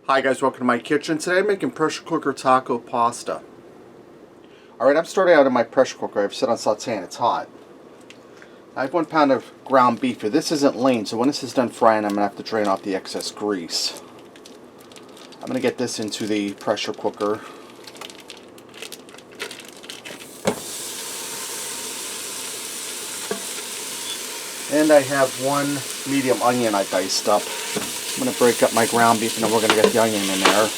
Hi guys, welcome to my kitchen. Today I'm making pressure cooker taco pasta. Alright, I'm starting out in my pressure cooker. I've set on saute and it's hot. I have 1 pound of ground beef here. This isn't lean, so when this is done frying, I'm going to have to drain off the excess grease. I'm going to get this into the pressure cooker. And I have 1 medium onion I diced up. I'm going to break up my ground beef and then we're going to get the onion in there.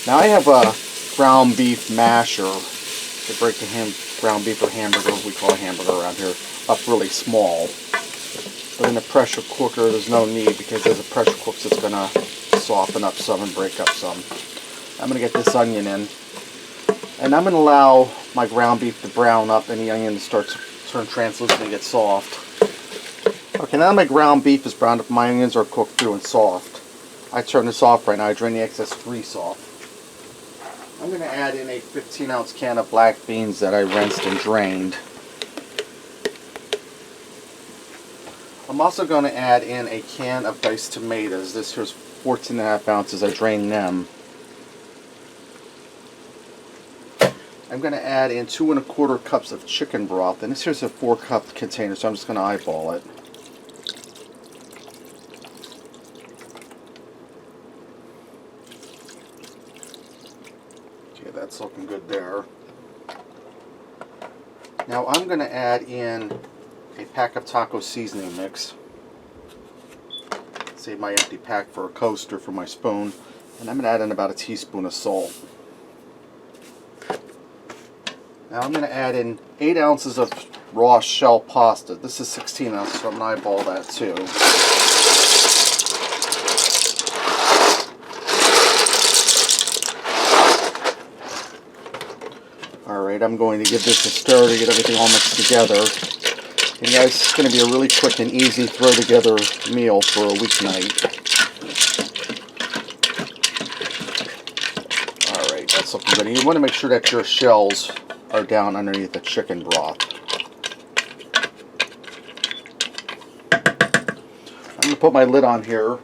Now I have a ground beef masher to break the ground beef or hamburger, we call a hamburger around here, up really small. But in a pressure cooker there's no need because as a pressure cooks it's going to soften up some and break up some. I'm going to get this onion in. And I'm going to allow my ground beef to brown up and the onion starts to turn translucent and get soft. Okay, now that my ground beef is browned up, my onions are cooked through and soft. I turn this off right now. I drain the excess grease off. I'm going to add in a 15-ounce can of black beans that I rinsed and drained. I'm also going to add in a can of diced tomatoes. This here's 14.5 ounces. I drained them. I'm going to add in 2 1/4 cups of chicken broth, and this here's a 4-cup container, so I'm just going to eyeball it. Okay, that's looking good there. Now I'm going to add in a pack of taco seasoning mix. Save my empty pack for a coaster for my spoon, and I'm going to add in about a teaspoon of salt. Now I'm going to add in 8 ounces of raw shell pasta. This is 16 ounces, so I'm going to eyeball that too. Alright, I'm going to give this a stir to get everything all mixed together. And guys, it's going to be a really quick and easy throw together meal for a weeknight. Alright, that's looking good. And you want to make sure that your shells are down underneath the chicken broth. I'm going to put my lid on here.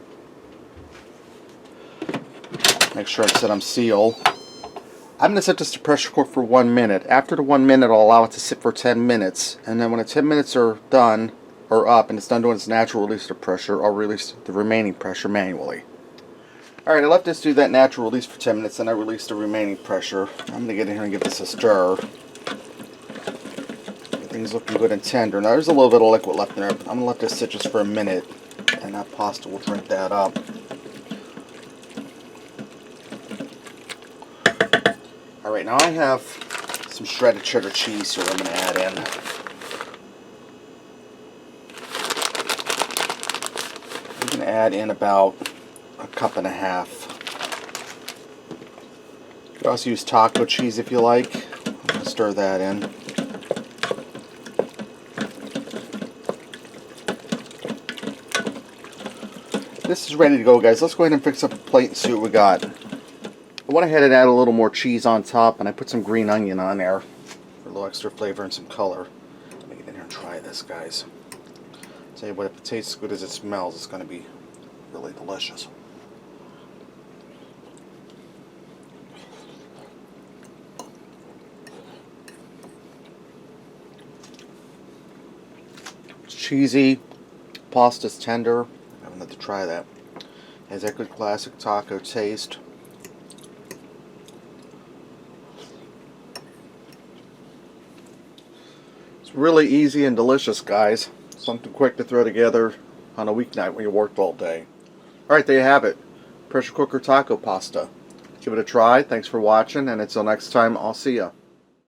Make sure I set them seal. I'm going to set this to pressure cook for 1 minute. After the 1 minute, I'll allow it to sit for 10 minutes. And then when the 10 minutes are done, or up, and it's done doing its natural release of pressure, I'll release the remaining pressure manually. Alright, I let this do that natural release for 10 minutes, and I released the remaining pressure. I'm going to get in here and give this a stir. Everything's looking good and tender. Now there's a little bit of liquid left in there, but I'm going to let this sit just for a minute, and that pasta will drink that up. Alright, now I have some shredded cheddar cheese here I'm going to add in. I'm going to add in about 1.5 cups. You can also use taco cheese if you like. I'm going to stir that in. This is ready to go, guys. Let's go ahead and fix up a plate and see what we got. I went ahead and added a little more cheese on top, and I put some green onion on there for a little extra flavor and some color. Let me get in here and try this, guys. Tell you what, if it tastes as good as it smells, it's going to be really delicious. It's cheesy, pasta's tender. I'm going to have to try that. It has that good classic taco taste. It's really easy and delicious, guys. Something quick to throw together on a weeknight when you worked all day. Alright, there you have it. Pressure cooker taco pasta. Give it a try. Thanks for watching, and until next time, I'll see ya.